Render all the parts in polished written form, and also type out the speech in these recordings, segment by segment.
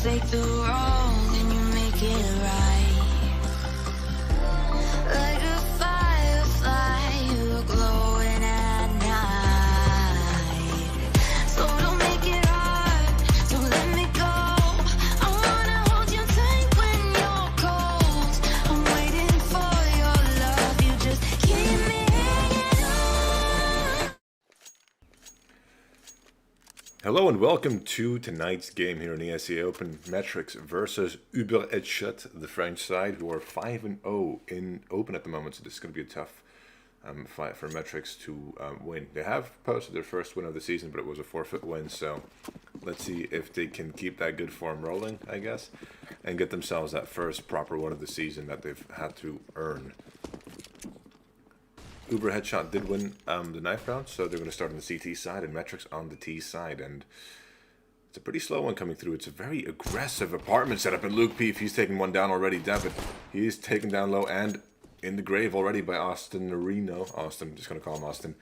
take the wrong and you make it right. Like a firefly, you're glowing at night. So don't make it hard, don't let me go. I wanna hold you tight when you're cold. I'm waiting for your love, you just keep me hanging on. Hello and welcome to tonight's game here in the ESEA Open. MetriX versus UBERHEADSHOT, the French side, who are 5-0 in Open at the moment. So this is going to be a tough fight for MetriX to win. They have posted their first win of the season, but it was a forfeit win. So let's see if they can keep that good form rolling, I guess, and get themselves that first proper one of the season that they've had to earn. UBERHEADSHOT did win the knife round, so they're going to start on the CT side and MetriX on the T side. And it's a pretty slow one coming through. It's a very aggressive apartment setup. And Luke P, if he's taken one down already, David, he is taken down low and in the grave already by Austin Norino. Austin, I'm just going to call him Austin.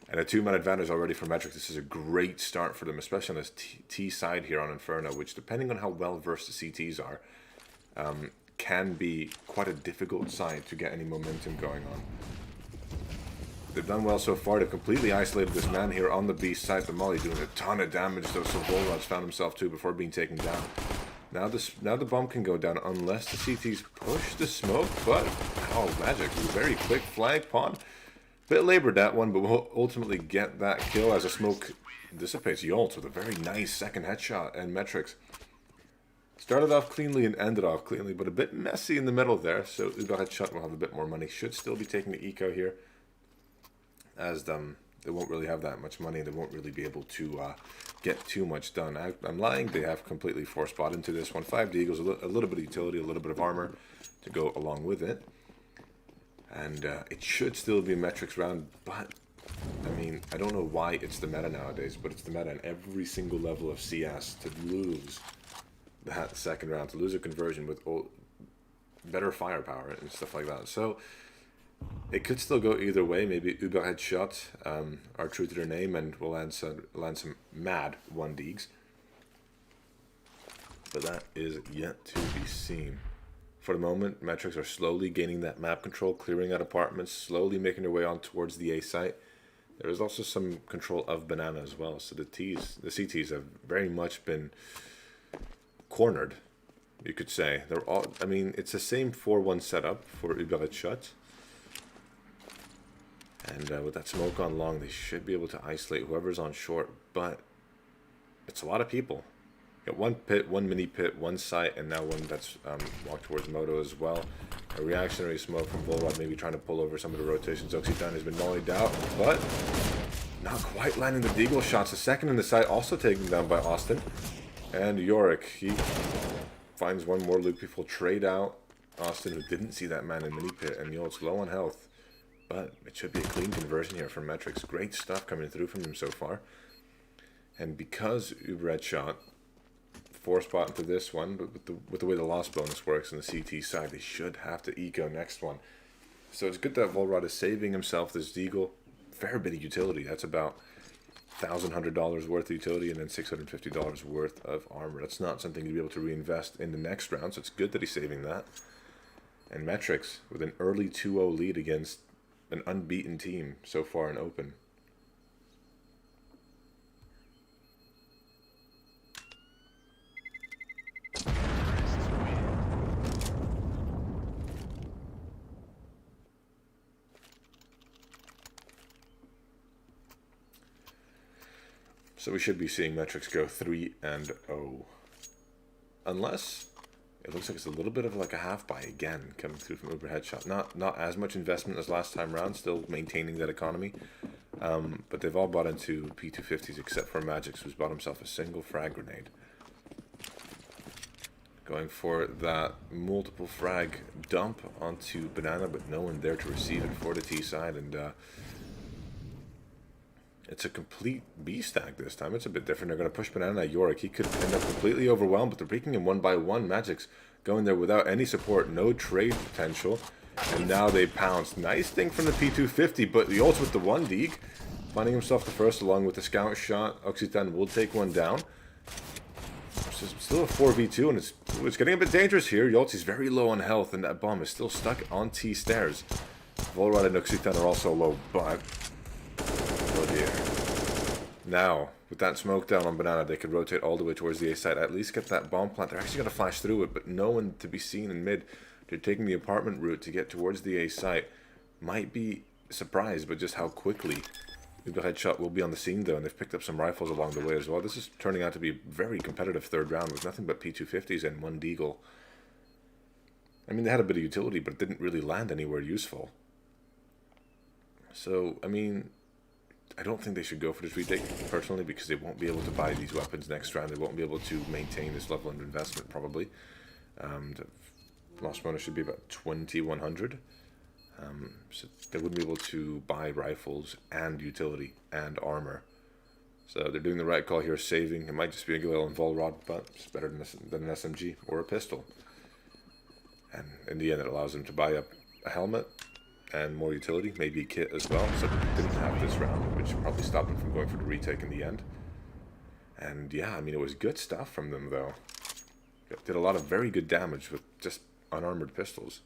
And a 2-man advantage already for MetriX. This is a great start for them, especially on this T side here on Inferno, which, depending on how well versed the CTs are, can be quite a difficult side to get any momentum going on. They've done well so far. They've completely isolated this man here on the B side. The Molly doing a ton of damage, though. So Volrod's found himself too before being taken down. Now the bomb can go down unless the CTs push the smoke. But oh, magic! It was a very quick flag pawn. Bit labored that one, but we'll ultimately get that kill as the smoke dissipates. Yolt with a very nice second headshot, and MetriX started off cleanly and ended off cleanly, but a bit messy in the middle there. So UBERHEADSHOT will have a bit more money. Should still be taking the eco here, as they won't really have that much money. They won't really be able to get too much done. I'm lying. They have completely force spot into this one. 5 Deagles, a little bit of utility, a little bit of armor to go along with it. And it should still be a MetriX round, but I mean, I don't know why it's the meta nowadays, but it's the meta in every single level of CS to lose that second round, to lose a conversion with better firepower and stuff like that. So it could still go either way. Maybe UBERHEADSHOT are true to their name and will land some mad 1 Deags. But that is yet to be seen. For the moment, MetriX are slowly gaining that map control, clearing out apartments, slowly making their way on towards the A site. There is also some control of Banana as well. So the CTs have very much been cornered, you could say. They're all, I mean, it's the same 4-1 setup for UBERHEADSHOT. And with that smoke on long, they should be able to isolate whoever's on short. But it's a lot of people. Got 1 pit, 1 mini pit, 1 site, and now one that's walked towards Moto as well. A reactionary smoke from Volrod, maybe trying to pull over some of the rotations. Oxytan has been mollied out, but not quite landing the deagle shots. The second in the site also taken down by Austin. And Yorick, he finds one more loop. People trade out Austin, who didn't see that man in mini pit, and Yolt's low on health. But it should be a clean conversion here from MetriX. Great stuff coming through from them so far. And because UBERHEADSHOT force spot into this one, but with the way the loss bonus works on the CT side, they should have to eco next one. So it's good that Volrod is saving himself this deagle. Fair bit of utility. That's about $1,100 worth of utility and then $650 worth of armor. That's not something you'll be able to reinvest in the next round, so it's good that he's saving that. And MetriX with an early 2-0 lead against an unbeaten team so far in Open. So we should be seeing MetriX go 3-0. Unless it looks like it's a little bit of like a half buy again coming through from UBERHEADSHOT. Not as much investment as last time round, still maintaining that economy. But they've all bought into P250s except for Magix, who's bought himself a single frag grenade. Going for that multiple frag dump onto Banana, but no one there to receive it for the T side. And it's a complete B stack this time. It's a bit different. They're going to push Banana at Yorick. He could end up completely overwhelmed, but they're breaking him 1 by 1. Magic's going there without any support, no trade potential. And now they pounce. Nice thing from the P250, but the ult with the 1 Deag, finding himself the first along with the scout shot. Oxytan will take one down. It's still a 4v2, and it's getting a bit dangerous here. Yoltz is very low on health, and that bomb is still stuck on T stairs. Volrad and Uxitan are also low, but... oh dear. Now, with that smoke down on Banana, they could rotate all the way towards the A side, at least get that bomb plant. They're actually going to flash through it, but no one to be seen in mid. They're taking the apartment route to get towards the A site. Might be surprised, but just how quickly UBERHEADSHOT will be on the scene, though, and they've picked up some rifles along the way as well. This is turning out to be a very competitive third round with nothing but P250s and one Deagle. I mean, they had a bit of utility, but it didn't really land anywhere useful. So, I mean, I don't think they should go for this retake, personally, because they won't be able to buy these weapons next round. They won't be able to maintain this level of investment, probably. The loss bonus should be about 2,100. So they wouldn't be able to buy rifles and utility and armor. So they're doing the right call here, saving. It might just be a Galil and Volrod, but it's better than an SMG or a pistol. And in the end, it allows them to buy up a helmet and more utility, maybe a kit as well. So they didn't have this round, which probably stopped them from going for the retake in the end. And yeah, I mean, it was good stuff from them, though. Did a lot of very good damage with just unarmored pistols.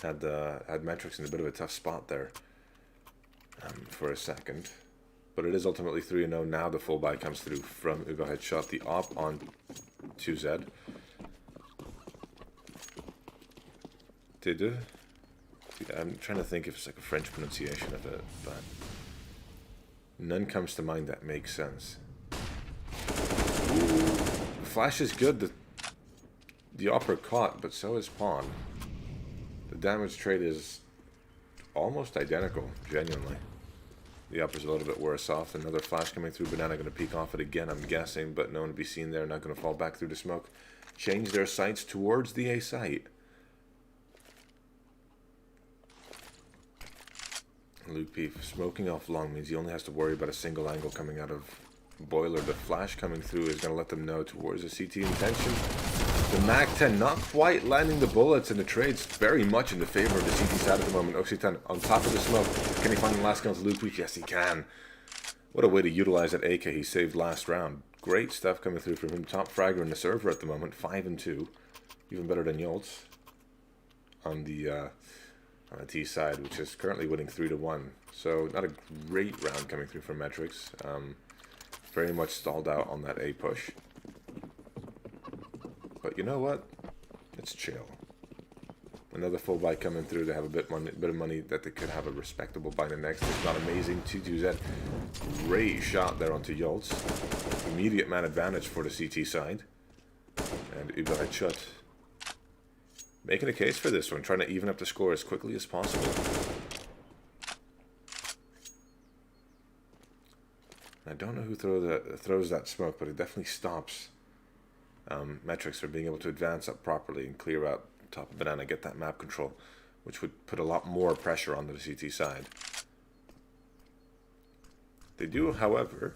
Had MetriX in a bit of a tough spot there for a second. But it is ultimately 3-0. Now the full buy comes through from UBERHEADSHOT. The op on 2Z. Did I'm trying to think if it's like a French pronunciation of it, but none comes to mind that makes sense. Ooh, the flash is good. The opera caught, but so is pawn. The damage trade is almost identical, genuinely. The upper's a little bit worse off. Another flash coming through. Banana going to peek off it again, I'm guessing, but no one to be seen there. Not going to fall back through the smoke. Change their sights towards the A site. Luke P smoking off long means he only has to worry about a single angle coming out of Boiler. The flash coming through is going to let them know towards the CT intention. The MAC-10 not quite landing the bullets, and the trade's very much in the favor of the CT side at the moment. Uxitan on top of the smoke. Can he find the last kill to Luke P? Yes, he can. What a way to utilize that AK he saved last round. Great stuff coming through from him. Top fragger in the server at the moment. 5-2. Even better than Yoltz on the T side, which is currently winning 3-1. So not a great round coming through from MetriX. Very much stalled out on that A push. But you know what? It's chill. Another full buy coming through. They have a bit of money that they could have a respectable buy the next. It's not amazing. 2-2Z. Great shot there onto Yoltz. Immediate man advantage for the CT side. And UBERHEADSHOT making a case for this one, trying to even up the score as quickly as possible. I don't know who throws that smoke, but it definitely stops MetriX from being able to advance up properly and clear out top of Banana, get that map control, which would put a lot more pressure onto the CT side. They do, however,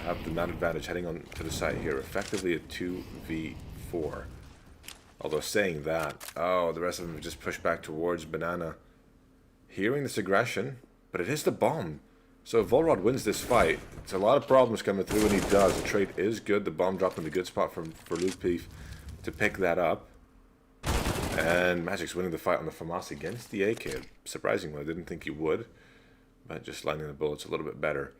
have the man advantage heading on to the side here, effectively a 2v4. Although saying that, oh, the rest of them have just pushed back towards Banana. Hearing this aggression, but it is the bomb. So if Volrod wins this fight, it's a lot of problems coming through, and he does. The trade is good. The bomb dropped in a good spot for Luke P to pick that up. And Magic's winning the fight on the FAMAS against the AK. Surprisingly, I didn't think he would, but just lining the bullets a little bit better.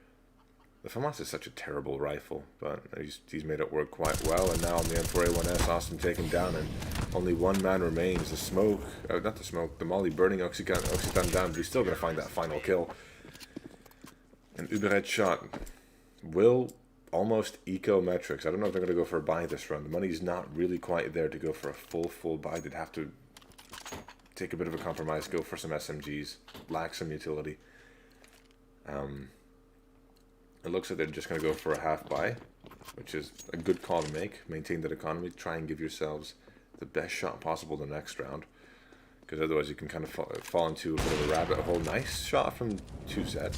The FAMAS is such a terrible rifle, but he's made it work quite well. And now on the M4A1S, Austin taken down, and only one man remains. The smoke, not the smoke, the molly burning Uxitan down, but he's still going to find that final kill. And UBERHEADSHOT will almost eco MetriX. I don't know if they're going to go for a buy this round. The money's not really quite there to go for a full buy. They'd have to take a bit of a compromise, go for some SMGs, lack some utility. It looks like they're just going to go for a half buy, which is a good call to make. Maintain that economy. Try and give yourselves the best shot possible the next round, because otherwise you can kind of fall into a bit of a rabbit hole. Nice shot from 2Z.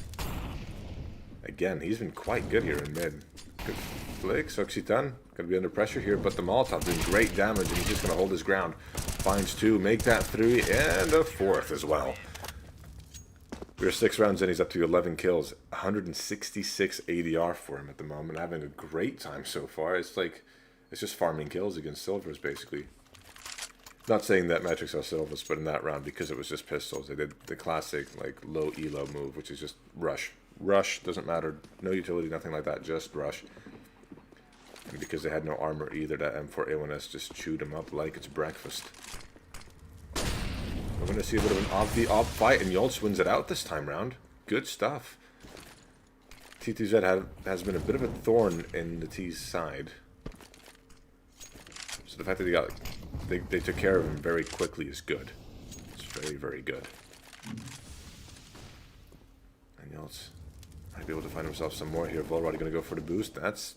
Again, he's been quite good here in mid. Good flicks. Uxitan going to be under pressure here, but the Molotov doing great damage, and he's just going to hold his ground. Finds two, make that 3, and a 4th as well. We're 6 rounds in, he's up to 11 kills. 166 ADR for him at the moment. Having a great time so far. It's like, it's just farming kills against silvers, basically. Not saying that MetriX are silvers, but in that round, because it was just pistols, they did the classic, like, low elo move, which is just rush. Rush, doesn't matter, no utility, nothing like that, just rush. And because they had no armor either, that M4A1S just chewed him up like it's breakfast. We're going to see a bit of an off-the-off fight, and Yoltz wins it out this time round. Good stuff. T2Z has been a bit of a thorn in the T's side. So the fact that they took care of him very quickly is good. It's very, very good. And Yoltz might be able to find himself some more here. Volrod going to go for the boost. That's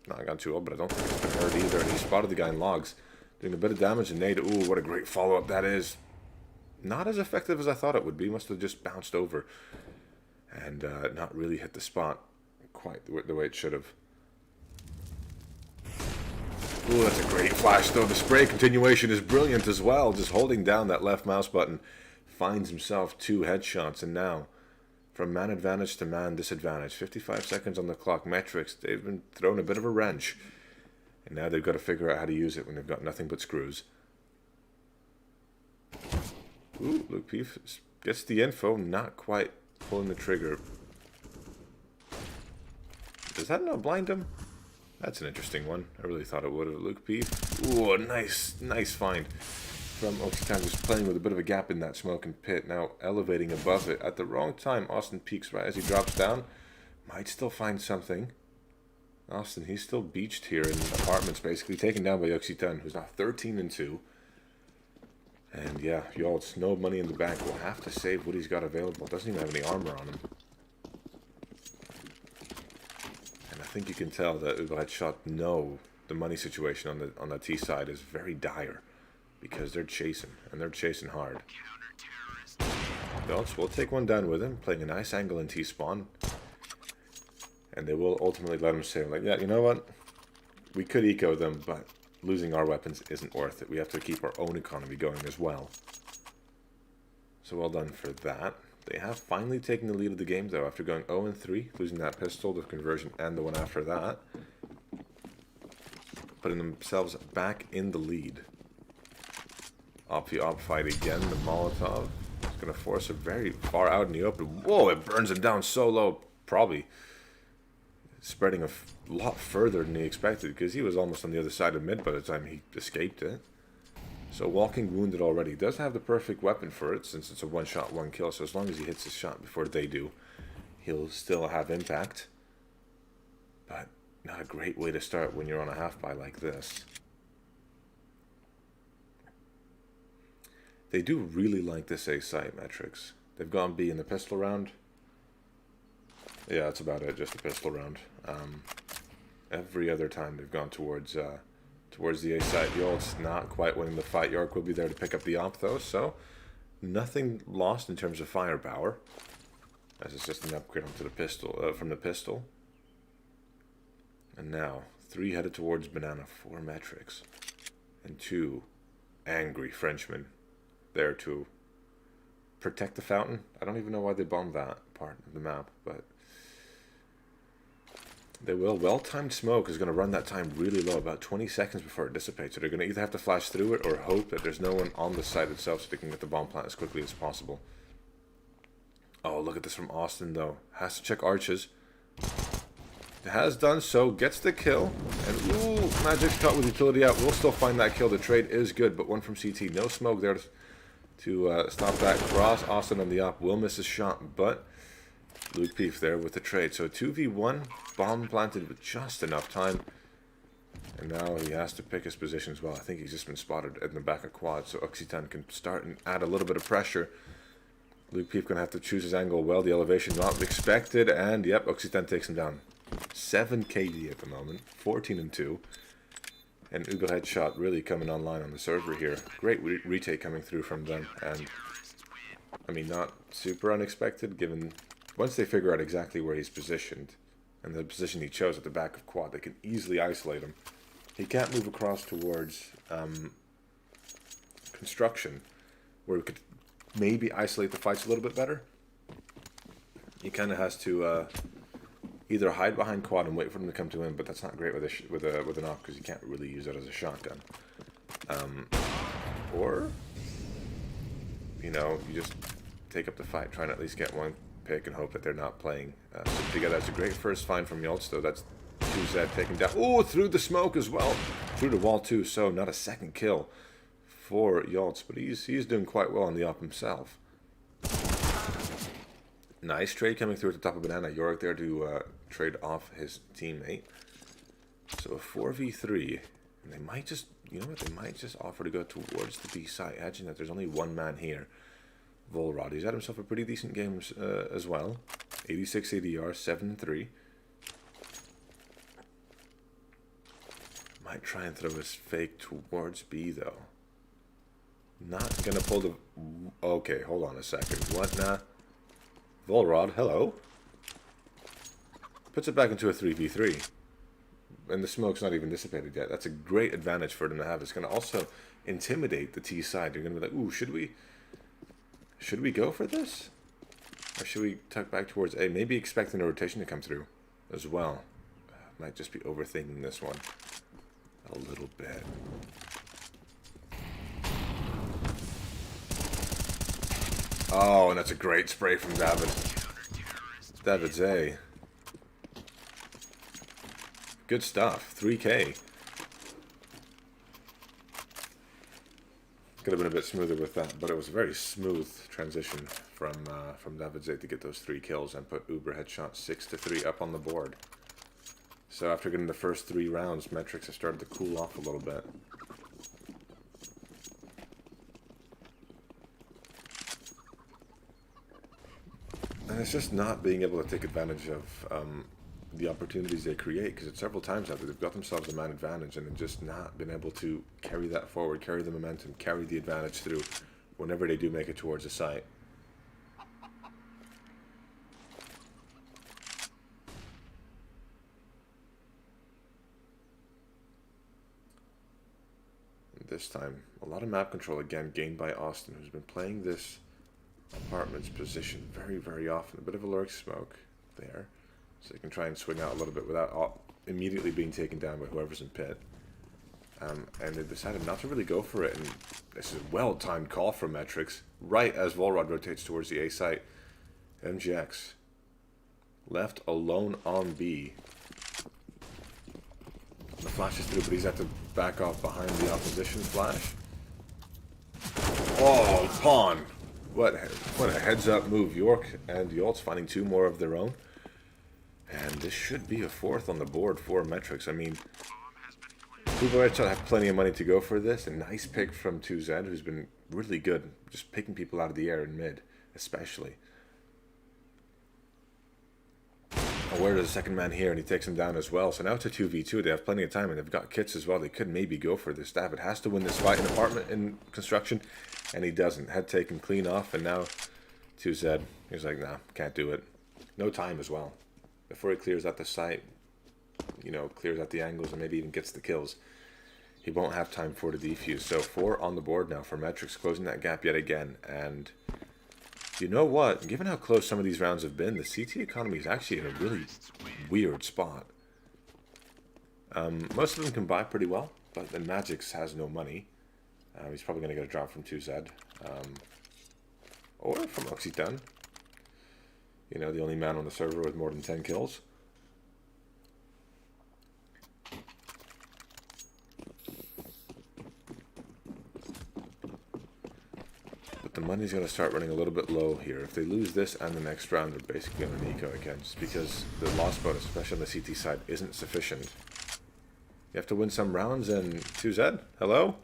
not gone too old, but I don't think it's been hurt either. And he spotted the guy in logs, doing a bit of damage. And nade. Ooh, what a great follow-up that is. Not as effective as I thought it would be. Must have just bounced over and not really hit the spot quite the way it should have. Ooh, that's a great flash, though. The spray continuation is brilliant as well. Just holding down that left mouse button. Finds himself 2 headshots. And now, from man advantage to man disadvantage. 55 seconds on the clock. MetriX, they've been thrown a bit of a wrench. And now they've got to figure out how to use it when they've got nothing but screws. Ooh, Luke Peef gets the info. Not quite pulling the trigger. Does that not blind him? That's an interesting one. I really thought it would have. Luke Peef. Ooh, a nice find from Occitan, just playing with a bit of a gap in that smoking pit. Now elevating above it at the wrong time. Austin peeks right as he drops down. Might still find something. Austin, he's still beached here in apartments, basically taken down by Occitan, who's now 13-2. And yeah, Yoltz, no money in the bank. Will have to save what he's got available. Doesn't even have any armor on him. I think you can tell that UBERHEADSHOT know the money situation on the T side is very dire, because they're chasing, and they're chasing hard. Yoltz will take one down with him, playing a nice angle in T spawn, and they will ultimately let him say, like, yeah, you know what? We could eco them, but losing our weapons isn't worth it. We have to keep our own economy going as well. So well done for that. They have finally taken the lead of the game, though, after going 0-3, losing that pistol, the conversion, and the one after that. Putting themselves back in the lead. Op-the-op fight again. The Molotov is going to force it very far out in the open. Whoa, it burns him down so low. Probably spreading a lot further than he expected, because he was almost on the other side of mid by the time he escaped it. So walking wounded already. Does have the perfect weapon for it, since it's a one-shot, one-kill. So as long as he hits his shot before they do, he'll still have impact. But not a great way to start when you're on a half-buy like this. They do really like this A site, MetriX. They've gone B in the pistol round. Yeah, that's about it, just the pistol round. Every other time they've gone towards the A side. Yoltz not quite winning the fight. York will be there to pick up the op, though, so nothing lost in terms of firepower, as it's just an upgrade onto the pistol, from the pistol. And now 3 headed towards banana for MetriX, and 2 angry Frenchmen there to protect the fountain. I don't even know why they bombed that part of the map, but they will. Well-timed smoke is going to run that time really low, about 20 seconds before it dissipates. So they're going to either have to flash through it or hope that there's no one on the site itself so they can get the bomb plant as quickly as possible. Oh, look at this from Austin, though. Has to check arches. It has done so. Gets the kill. And, ooh, Magic's caught with utility out. We'll still find that kill. The trade is good, but one from CT. No smoke there to stop that cross. Austin on the op will miss his shot, but Luke Peef there with the trade. So 2v1, bomb planted with just enough time. And now he has to pick his position as well. I think he's just been spotted in the back of quad, so Occitan can start and add a little bit of pressure. Luke Peef gonna have to choose his angle well. The elevation not expected, and yep, Occitan takes him down. 7 KD at the moment, 14-2. And UBERHEADSHOT really coming online on the server here. Great retake coming through from them, and I mean, not super unexpected given once they figure out exactly where he's positioned and the position he chose at the back of quad, they can easily isolate him. He can't move across towards construction, where we could maybe isolate the fights a little bit better. He kind of has to either hide behind quad and wait for them to come to him, but that's not great with a knock because you can't really use it as a shotgun. Or, you know, you just take up the fight, try and at least get one pick and hope that they're not playing together. That's a great first find from Yoltz, though. That's 2Z taken down. Oh, through the smoke as well. Through the wall, too. So, not a second kill for Yoltz, but he's doing quite well on the op himself. Nice trade coming through at the top of Banana. Yorick there to trade off his teammate. So, a 4v3. And they might just, you know what, they might just offer to go towards the B side, edging that there's only one man here. Volrod. He's had himself a pretty decent game as well. 86 ADR, 7-3. Might try and throw his fake towards B, though. Not gonna pull the... Okay, hold on a second. What now? Volrod, hello. Puts it back into a 3v3. And the smoke's not even dissipated yet. That's a great advantage for them to have. It's going to also intimidate the T side. You're going to be like, ooh, should we go for this? Or should we tuck back towards A? Maybe expecting a rotation to come through as well. Might just be overthinking this one a little bit. Oh, and that's a great spray from David. David's A. Good stuff. 3K. Could have been a bit smoother with that, but it was a very smooth transition from David Zay to get those 3 kills and put UBERHEADSHOT 6-3 up on the board. So after getting the first 3 rounds, MetriX has started to cool off a little bit. And it's just not being able to take advantage of the opportunities they create, because it's several times after they've got themselves a man advantage and they've just not been able to carry that forward, carry the momentum, carry the advantage through whenever they do make it towards the site. And this time, a lot of map control again gained by Austin, who's been playing this apartment's position very, very often. A bit of a lurk smoke there. So they can try and swing out a little bit without immediately being taken down by whoever's in pit. And they decided not to really go for it. And this is a well-timed call from MetriX. Right as Volrod rotates towards the A site. MGX left alone on B. The flash is through, but he's had to back off behind the opposition flash. Oh, Pawn! What a heads-up move. York and Yoltz finding 2 more of their own. And this should be a 4th on the board for MetriX. I mean, UBERHEADSHOT have plenty of money to go for this. A nice pick from 2Z, who's been really good. Just picking people out of the air in mid, especially. Aware of the second man here, and he takes him down as well. So now it's a 2v2. They have plenty of time, and they've got kits as well. They could maybe go for this. David has to win this fight in apartment in construction, and he doesn't. Head taken clean off, and now 2Z, he's like, nah, can't do it. No time as well. Before he clears out the site, you know, clears out the angles and maybe even gets the kills, he won't have time for the defuse. So 4 on the board now for MetriX, closing that gap yet again. And you know what? Given how close some of these rounds have been, the CT economy is actually in a really weird spot. Most of them can buy pretty well, but then Magix has no money. He's probably going to get a drop from 2Z. Or from Occitan. You know, the only man on the server with more than 10 kills. But the money's going to start running a little bit low here. If they lose this and the next round, they're basically on an eco again. Just because the loss bonus, especially on the CT side, isn't sufficient. You have to win some rounds, and 2Z, hello?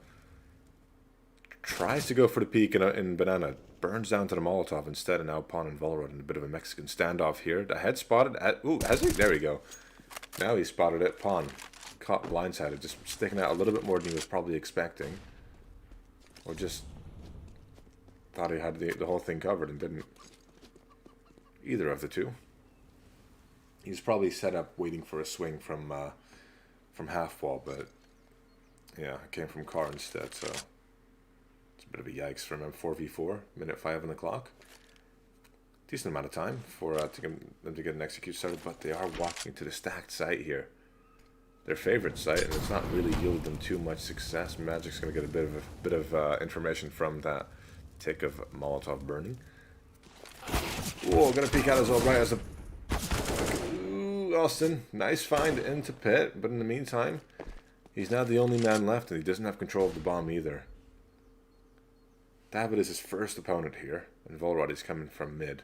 Tries to go for the peak in Banana. Burns down to the Molotov instead, and now Pawn and Volrod in a bit of a Mexican standoff here. The head spotted at... Ooh, has he? There we go. Now he spotted it. Pawn caught blindsided, just sticking out a little bit more than he was probably expecting. Or just thought he had the whole thing covered and didn't. Either of the two. He's probably set up waiting for a swing from half wall, but yeah, it came from car instead, so... Bit of a yikes from him. 4v4, minute 5 on the clock. decent amount of time for them to get an execute started, but they are walking to the stacked site here. Their favorite site, and it's not really yielded them too much success. Magic's going to get a bit of information from that tick of Molotov burning. Whoa, going to peek out as well, right as a... Ooh, Austin, nice find into pit, but in the meantime, he's now the only man left, and he doesn't have control of the bomb either. David is his first opponent here, and Volrod is coming from mid.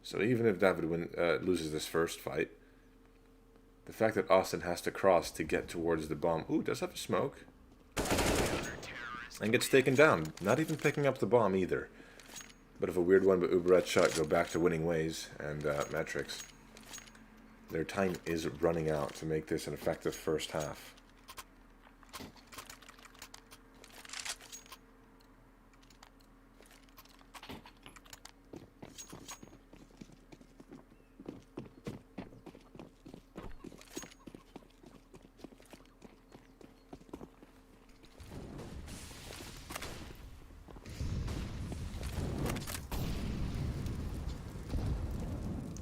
So even if David loses this first fight, the fact that Austin has to cross to get towards the bomb... Ooh, does have a smoke. And gets taken down. Not even picking up the bomb either. Bit of a weird one, but UBERHEADSHOT go back to winning ways. And MetriX, their time is running out to make this an effective first half.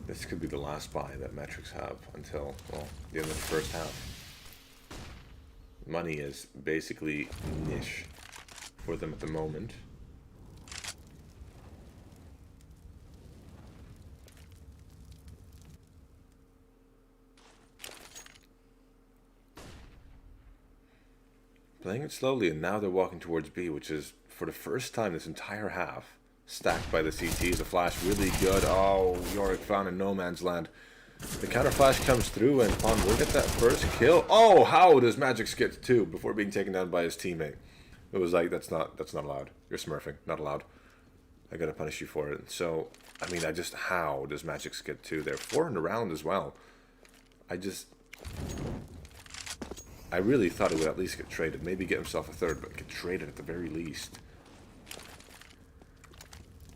This could be the last buy that MetriX have until, well, the end of the first half. Money is basically niche for them at the moment. Playing it slowly, and now they're walking towards B, which is, for the first time this entire half, stacked by the CTs. A flash really good. Oh, Yorick found in no man's land. The counter flash comes through, and Pond will get that first kill. Oh, how does MetriX get to 2 before being taken down by his teammate? It was like, that's not allowed. You're smurfing. Not allowed. I gotta punish you for it. So, I mean, how does MetriX get 2 there? 4 in the round as well. I really thought he would at least get traded. Maybe get himself a third, but get traded at the very least.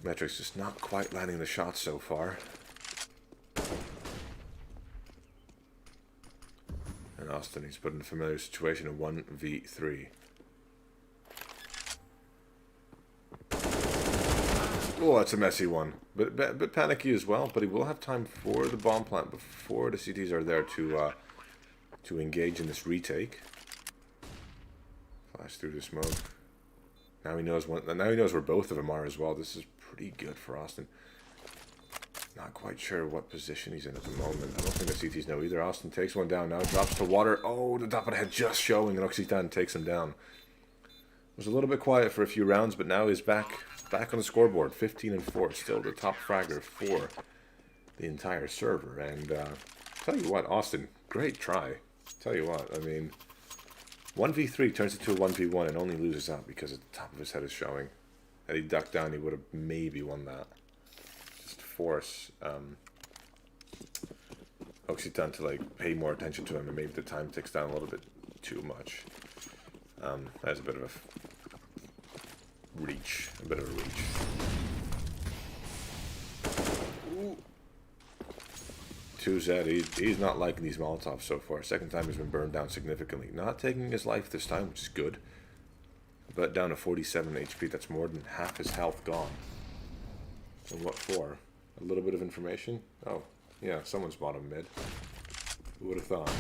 MetriX just not quite landing the shots so far. And Austin, he's put in a familiar situation of 1v3. Oh, that's a messy one. But panicky as well, but he will have time for the bomb plant before the CTs are there to engage in this retake. Flash through the smoke. Now he knows where both of them are as well. This is pretty good for Austin. Not quite sure what position he's in at the moment. I don't think the CTs know either. Austin takes one down now, drops to water. Oh, the top of the head just showing, and Occitan takes him down. It was a little bit quiet for a few rounds, but now he's back on the scoreboard. 15 and 4, still the top fragger for the entire server. And tell you what, Austin, great try. Tell you what, I mean, 1v3 turns into a 1v1 and only loses out because the top of his head is showing. Had he ducked down, he would have maybe won that. Just force Occitan to like pay more attention to him, and maybe the time ticks down a little bit too much. That's a bit of a reach. Ooh. 2Z, he's not liking these Molotovs so far. Second time he's been burned down significantly. Not taking his life this time, which is good. But down to 47 HP, that's more than half his health gone. And what for? A little bit of information? Oh, yeah, someone's bottom mid. Who would have thought?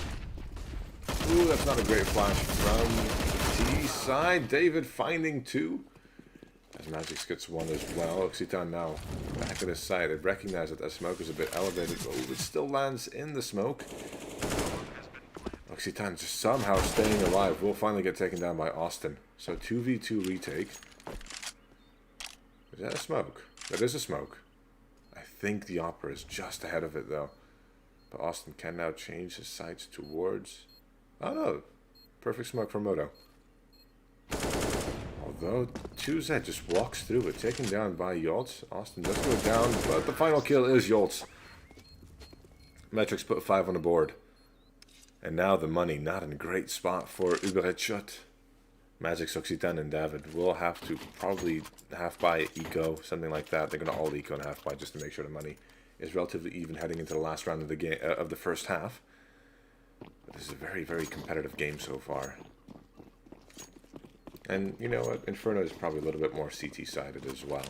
Ooh, that's not a great flash from T side. David finding 2. As MetriX gets 1 as well. Occitan now back at his side. They recognize that smoke is a bit elevated. Oh, it still lands in the smoke. Occitan just somehow staying alive. Will finally get taken down by Austin. So 2v2 retake. Is that a smoke? That is a smoke. I think the Opera is just ahead of it though. But Austin can now change his sights towards... Oh no. Perfect smoke from Moto. Although 2Z just walks through it, taken down by Yoltz. Austin does go down, but the final kill is Yoltz. MetriX put 5 on the board. And now the money, not in a great spot for UBERHEADSHOT. MetriX, Occitan, and David will have to probably half buy eco, something like that. They're going to all eco and half buy just to make sure the money is relatively even heading into the last round of the game of the first half. But this is a very, very competitive game so far. And you know what? Inferno is probably a little bit more CT-sided as well.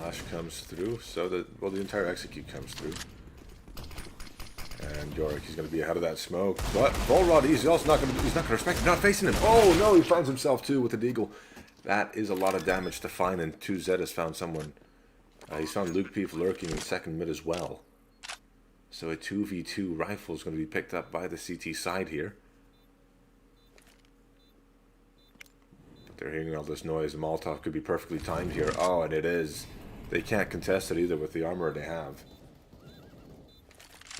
flash comes through, so that, well, the entire execute comes through. And Yorick, he's going to be ahead of that smoke. But Volrod, he's also not going to respect him, not facing him. Oh no, he finds himself too with the deagle. That is a lot of damage to find, and 2Z has found someone. He's found Luke Peef lurking in second mid as well. So a 2v2 rifle is going to be picked up by the CT side here. But they're hearing all this noise. The Molotov could be perfectly timed here. Oh, and it is. They can't contest it either with the armor they have.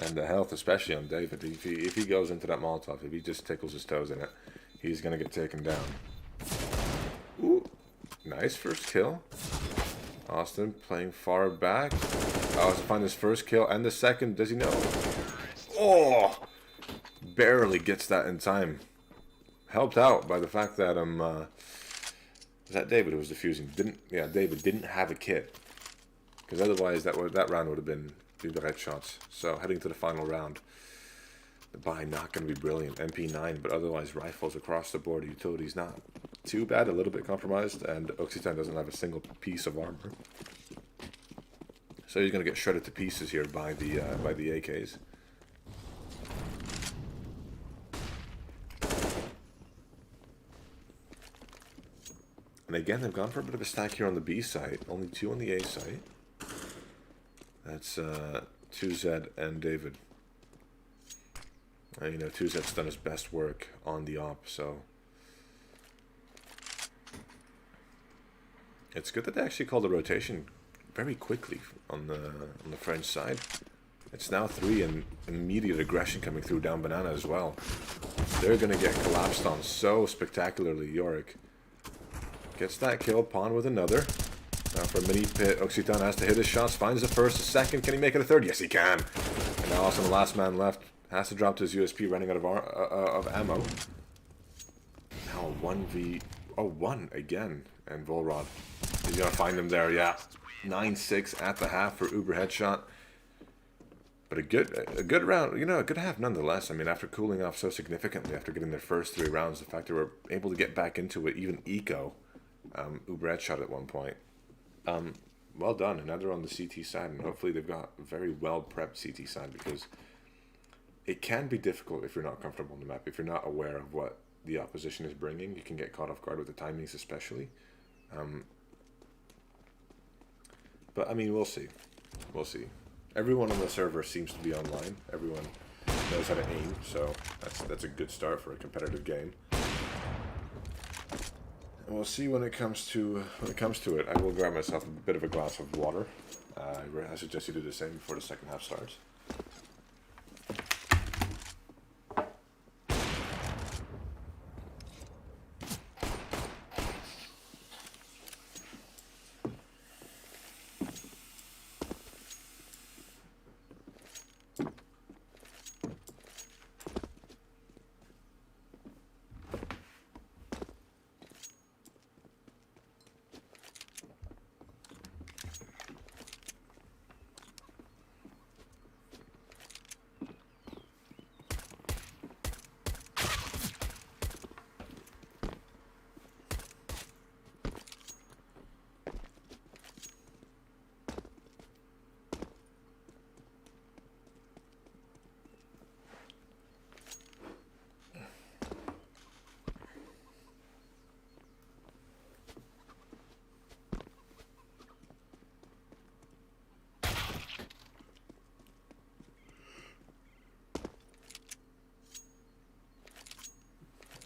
And the health, especially on David. If he goes into that Molotov, if he just tickles his toes in it, he's going to get taken down. Ooh, nice first kill. Austin playing far back. Oh, to find his first kill and the second. Does he know? Oh, barely gets that in time. Helped out by the fact that was that David who was defusing? David didn't have a kit, because otherwise that round would have been UBERHEADSHOTs. So heading to the final round. The buy not going to be brilliant. MP9, but otherwise rifles across the board. Utilities not too bad, a little bit compromised, and Occitan doesn't have a single piece of armor. So he's going to get shredded to pieces here by the AKs. And again, they've gone for a bit of a stack here on the B site. Only 2 on the A site. That's 2Z and David. You know, 2Z's done his best work on the op, so it's good that they actually called the rotation very quickly on the French side. It's now 3 and immediate aggression coming through down Banana as well. They're going to get collapsed on so spectacularly. Yorick gets that kill, Pawn with another. Now for a mini pit, Occitan has to hit his shots, finds the first, the second. Can he make it a third? Yes, he can. And now also the last man left has to drop to his USP, running out of ammo. Now 1v1 again, and Volrod. He's going to find him there, yeah. 9-6 at the half for UBERHEADSHOT. But a good round, you know, a good half nonetheless. I mean, after cooling off so significantly after getting their first 3 rounds, the fact they were able to get back into it, even eco UBERHEADSHOT at one point. Well done, and now they're on the CT side, and hopefully they've got a very well prepped CT side, because it can be difficult if you're not comfortable on the map, if you're not aware of what the opposition is bringing. You can get caught off guard with the timings especially. But I mean, we'll see. We'll see. Everyone on the server seems to be online. Everyone knows how to aim, so that's a good start for a competitive game. And we'll see when it comes to it. I will grab myself a bit of a glass of water. I suggest you do the same before the second half starts.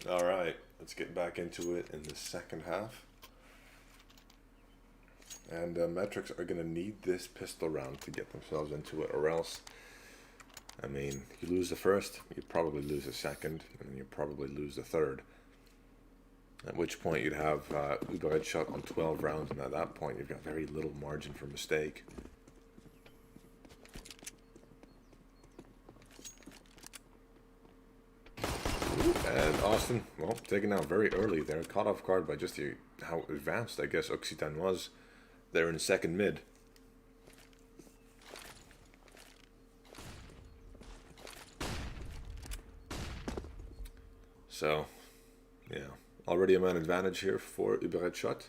Alright, let's get back into it in the second half. And MetriX are going to need this pistol round to get themselves into it, or else, I mean, you lose the first, you probably lose the second, and then you probably lose the third. At which point you'd have UBERHEADSHOT on 12 rounds, and at that point you've got very little margin for mistake. And Austin, well, taken out very early there, caught off guard by just how advanced, I guess, Occitan was there in second mid. So, yeah, already a man advantage here for UBERHEADSHOT.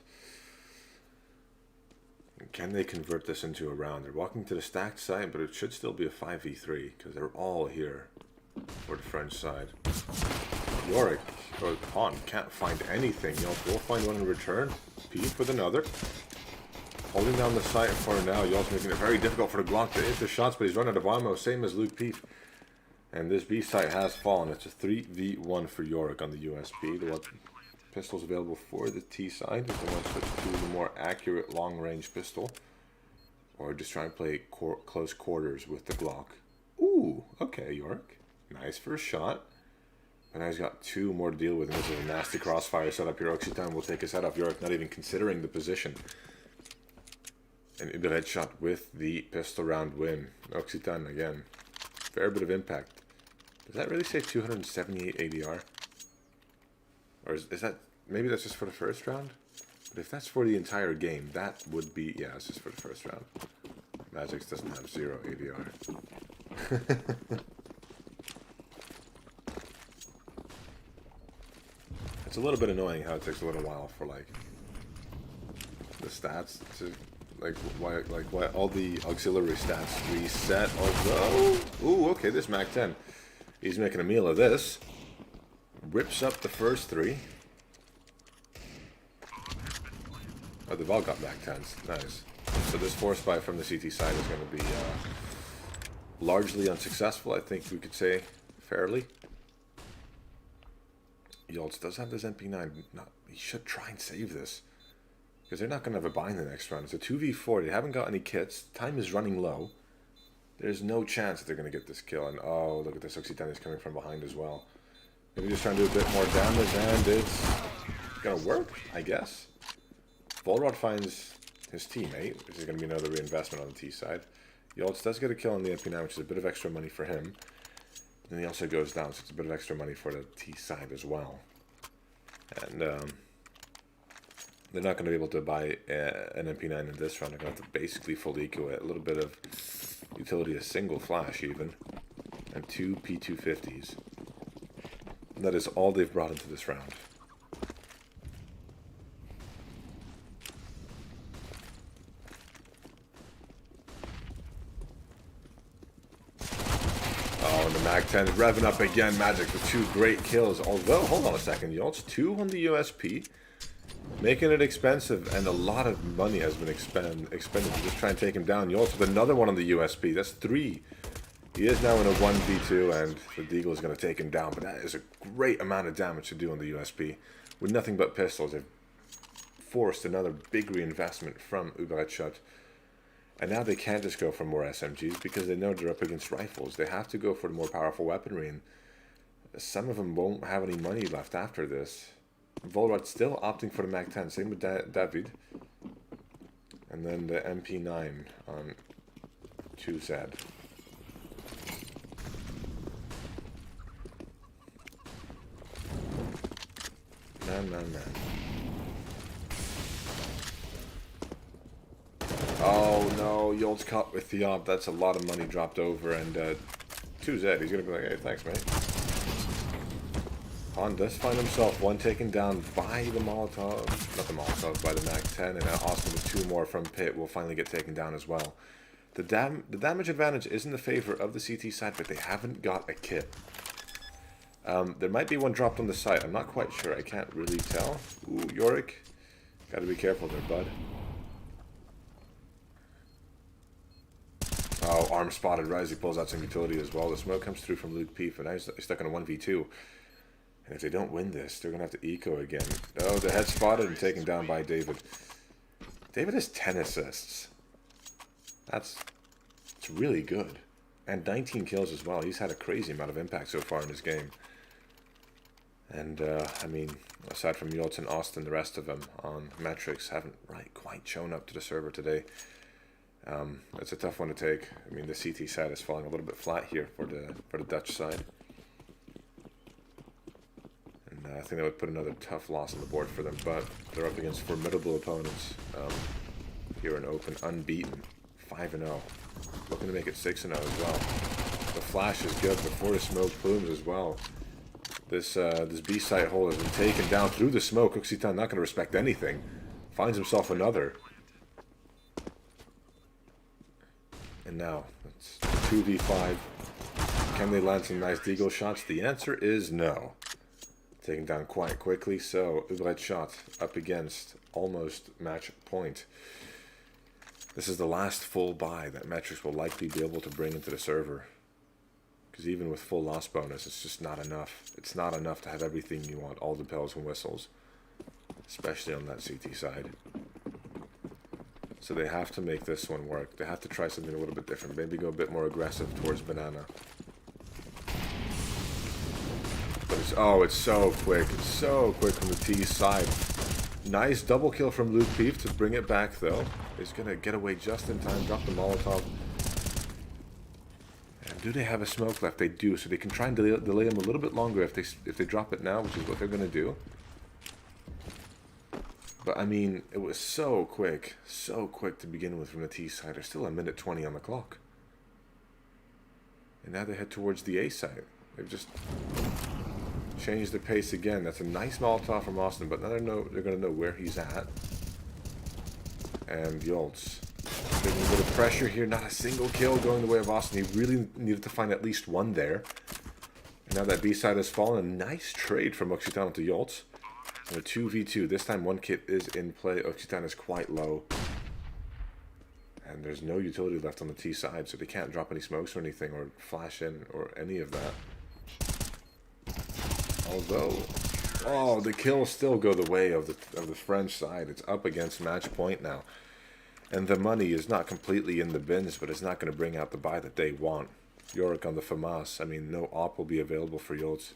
Can they convert this into a round? They're walking to the stacked side, but it should still be a 5v3 because they're all here for the French side. Yorick, or Pawn, can't find anything. Yolts will find one in return. Peep with another. Holding down the site for now. Yolts making it very difficult for the Glock to hit the shots, but he's running out of ammo, same as Luke Peep. And this B site has fallen. It's a 3v1 for Yorick on the USP. The pistols available for the T side if they want to switch to the more accurate long-range pistol, or just try and play close quarters with the Glock. Ooh, okay, Yorick. Nice first shot. And now he's got 2 more to deal with, and this is a nasty crossfire setup here. Occitan will take his head off. Yorick not even considering the position. An UBERHEADSHOT with the pistol round win. Occitan again. Fair bit of impact. Does that really say 278 ADR? Or is that, maybe that's just for the first round? But if that's for the entire game, that would be, yeah, it's just for the first round. MetriX doesn't have 0 ADR. It's a little bit annoying how it takes a little while for, like, the stats to, why all the auxiliary stats reset, although, ooh, okay, this MAC-10. He's making a meal of this. Rips up the first 3. Oh, they've all got MAC-10s. Nice. So this force buy from the CT side is going to be largely unsuccessful, I think we could say, fairly. Yolts does have this MP9. He should try and save this, because they're not going to have a buy in the next round. It's a 2v4. They haven't got any kits. Time is running low. There's no chance that they're going to get this kill. And oh, look at this. Occitan is coming from behind as well. Maybe just trying to do a bit more damage, and it's going to work, I guess. Volrod finds his teammate, which is going to be another reinvestment on the T side. Yolts does get a kill on the MP9, which is a bit of extra money for him. And he also goes down, so it's a bit of extra money for the T side as well. And they're not going to be able to buy an MP9 in this round. They're going to have to basically full eco it. A little bit of utility, a single flash even, and 2 P250s. And that is all they've brought into this round. Oh, and the MAC-10 is revving up again. MetriX with 2 great kills. Although, hold on a second, Yolts, 2 on the USP. Making it expensive, and a lot of money has been expended to just try and take him down. Yolts with another one on the USP. That's 3. He is now in a 1v2, and the Deagle is going to take him down. But that is a great amount of damage to do on the USP. With nothing but pistols, they've forced another big reinvestment from UBERHEADSHOT. And now they can't just go for more SMGs, because they know they're up against rifles. They have to go for the more powerful weaponry, and some of them won't have any money left after this. Volrod still opting for the MAC-10, same with David. And then the MP9 on 2Z. Man. Oh no, Yolts caught with the op. That's a lot of money dropped over, and 2Z, he's gonna be like, hey, thanks, mate. Han does find himself one taken down by the Molotov, not the Molotov, by the MAC-10, and now Austin with 2 more from Pit will finally get taken down as well. The damage advantage is in the favor of the CT side, but they haven't got a kit. There might be one dropped on the site. I'm not quite sure. I can't really tell. Ooh, Yorick. Gotta be careful there, bud. Oh, arm spotted. Risey pulls out some utility as well. The smoke comes through from Luke Peep, and now he's stuck in a 1v2. And if they don't win this, they're going to have to eco again. Oh, the head spotted and taken down by David. David has 10 assists. It's really good. And 19 kills as well. He's had a crazy amount of impact so far in this game. And, I mean, aside from Yolts and Austin, the rest of them on MetriX haven't quite shown up to the server today. It's a tough one to take. I mean, the CT side is falling a little bit flat here for the Dutch side. And I think that would put another tough loss on the board for them. But they're up against formidable opponents here in open, unbeaten, 5-0. Looking to make it 6-0 as well. The flash is good before the smoke plumes as well. This B site hole has been taken down through the smoke. Occitan not going to respect anything. Finds himself another. And now, it's 2v5. Can they land some nice deagle shots? The answer is no. Taken down quite quickly, so UBERHEADSHOT up against almost match point. This is the last full buy that MetriX will likely be able to bring into the server. Because even with full loss bonus, it's just not enough. It's not enough to have everything you want, all the bells and whistles. Especially on that CT side. So they have to make this one work. They have to try something a little bit different. Maybe go a bit more aggressive towards banana. But it's so quick. It's so quick from the T side. Nice double kill from Luke Peef to bring it back though. He's gonna get away just in time, drop the Molotov. And do they have a smoke left? They do, so they can try and delay him a little bit longer if they drop it now, which is what they're gonna do. But I mean, it was so quick to begin with from the T side. There's still a minute 20 on the clock. And now they head towards the A side. They've just changed the pace again. That's a nice Molotov from Austin, but now they're going to know where he's at. And Yoltz getting a bit of pressure here. Not a single kill going the way of Austin. He really needed to find at least one there. And now that B side has fallen. A nice trade from Occitan to Yoltz. And a 2v2. This time one kit is in play. Occitan is quite low. And there's no utility left on the T side, so they can't drop any smokes or anything, or flash in, or any of that. Although, oh, the kills still go the way of the French side. It's up against match point now. And the money is not completely in the bins, but it's not going to bring out the buy that they want. Yorick on the FAMAS. I mean, no op will be available for Yoltz.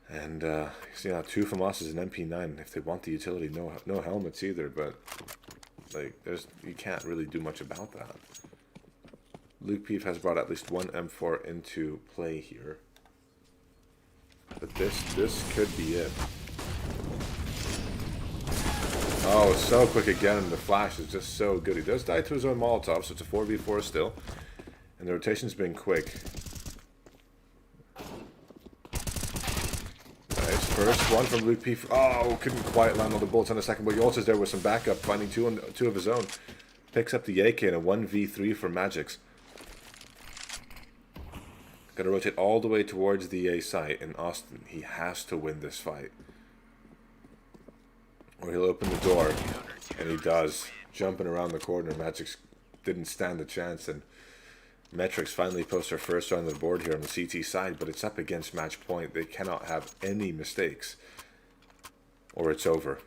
And, you know, 2 FAMASs and MP9 if they want the utility. No helmets either, but, like, you can't really do much about that. Luke Peef has brought at least one M4 into play here. But this could be it. Oh, it's so quick again, and the flash is just so good. He does die to his own Molotov, so it's a 4v4 still. And the rotation's been quick. Nice, first one from Luke Peef. Oh, couldn't quite land all the bullets on the second, but he also is there with some backup, finding two of his own. Picks up the AK and a 1v3 for MetriX. Got to rotate all the way towards the A site in Austin. He has to win this fight, or he'll open the door, and he does. Jumping around the corner, MetriX didn't stand a chance, and MetriX finally posts their first round on the board here on the CT side, but it's up against match point. They cannot have any mistakes, or it's over.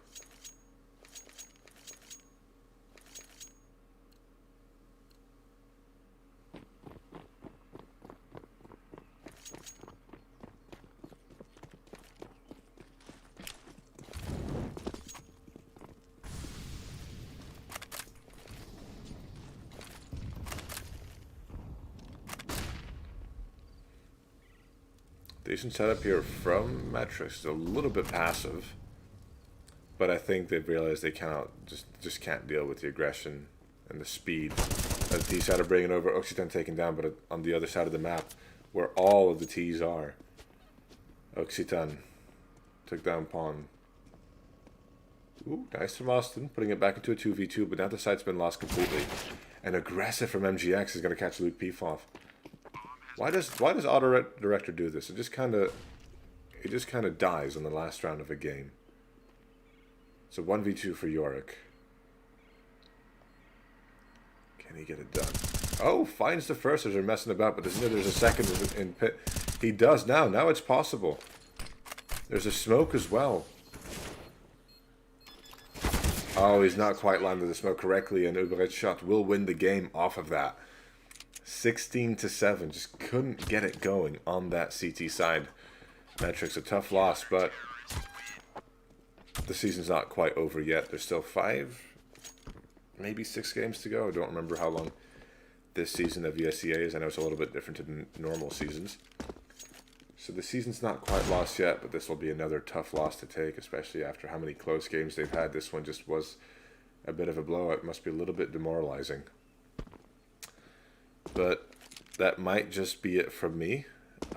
Decent setup here from MetriX. A little bit passive, but I think they've realized they cannot just can't deal with the aggression and the speed. As T side are bringing over, Occitan taken down, but on the other side of the map, where all of the T's are, Occitan took down Pawn. Ooh, nice from Austin, putting it back into a 2v2, but now the site's been lost completely. And aggressive from MGX is going to catch Luke Peef off. Why does Auto Director do this? It just kind of dies on the last round of a game. So 1v2 for Yorick. Can he get it done? Oh, finds the first as they're messing about, but there's a second in pit. He does now. Now it's possible. There's a smoke as well. Oh, he's not quite landed the smoke correctly, and UBERHEADSHOT will win the game off of that. 16-7, just couldn't get it going on that CT side. MetriX, a tough loss, but the season's not quite over yet. There's still 5, maybe 6 games to go. I don't remember how long this season of ESEA is. I know it's a little bit different than normal seasons. So the season's not quite lost yet, but this will be another tough loss to take, especially after how many close games they've had. This one just was a bit of a blowout. It must be a little bit demoralizing. But that might just be it from me.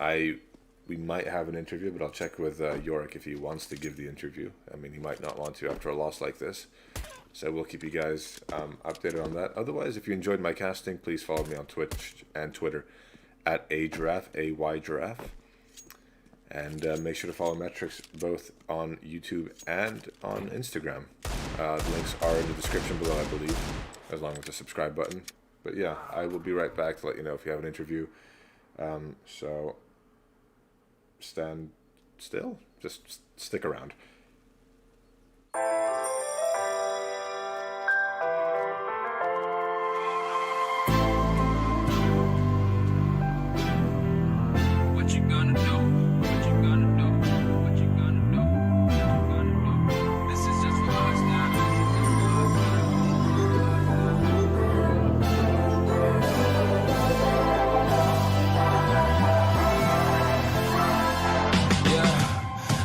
We might have an interview, but I'll check with Yorick if he wants to give the interview. I mean, he might not want to after a loss like this. So we'll keep you guys updated on that. Otherwise, if you enjoyed my casting, please follow me on Twitch and Twitter at AYGiraffe, AY-Giraffe. And make sure to follow MetriX both on YouTube and on Instagram. The links are in the description below, I believe, as long as the subscribe button. But yeah, I will be right back to let you know if you have an interview. So stand still, just stick around. What you gonna do? What you gonna do? What you gonna do? What you gonna do? This is just for us now. Yeah,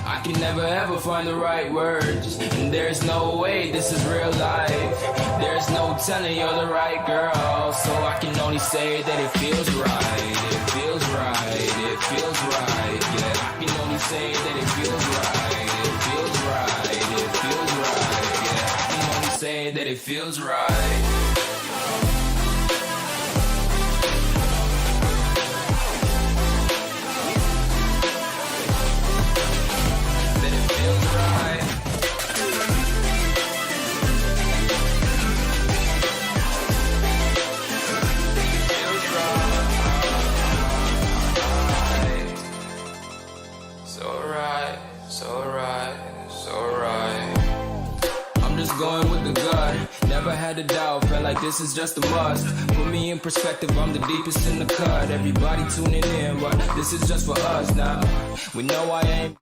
I can never ever find the right words, and there's no way this is real life. There's no telling you're the right girl, so I can only say that it feels right. It feels right. It feels right. Yeah, I can only say that it feels right. It feels right. It feels right. Yeah, I can only say that it feels right. Going with the gut, never had a doubt, felt like this is just a must. Put me in perspective, I'm the deepest in the cut. Everybody tuning in, but this is just for us now. We know I ain't.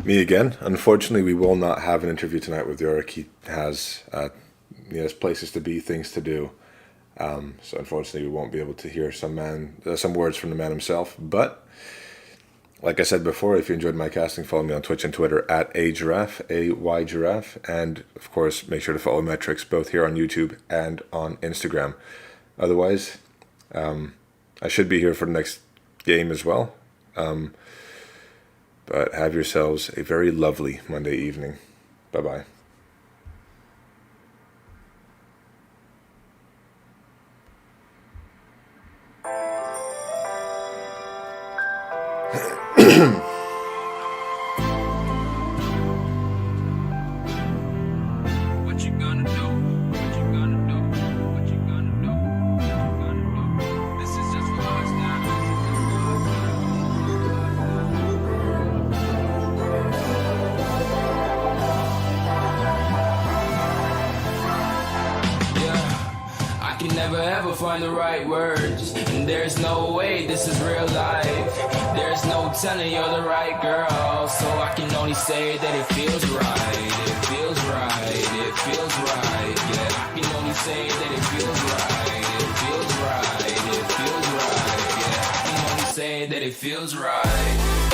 Me again. Unfortunately, we will not have an interview tonight with Yorick. He has places to be, things to do. So unfortunately, we won't be able to hear some words from the man himself. But like I said before, if you enjoyed my casting, follow me on Twitch and Twitter at AGiraffe, AY-Giraffe, and of course, make sure to follow MetriX both here on YouTube and on Instagram. Otherwise, I should be here for the next game as well. But have yourselves a very lovely Monday evening. Bye-bye. What you gonna do? What you gonna do? What you gonna do? What you gonna do? This is just for us now. Yeah, I can never ever find the right words, and there's no way this is real life. There's no telling you're the right girl, so I can only say that it feels right. It feels right. It feels right. Yeah, I can only say that it feels right. It feels right. It feels right. Yeah, I can only say that it feels right.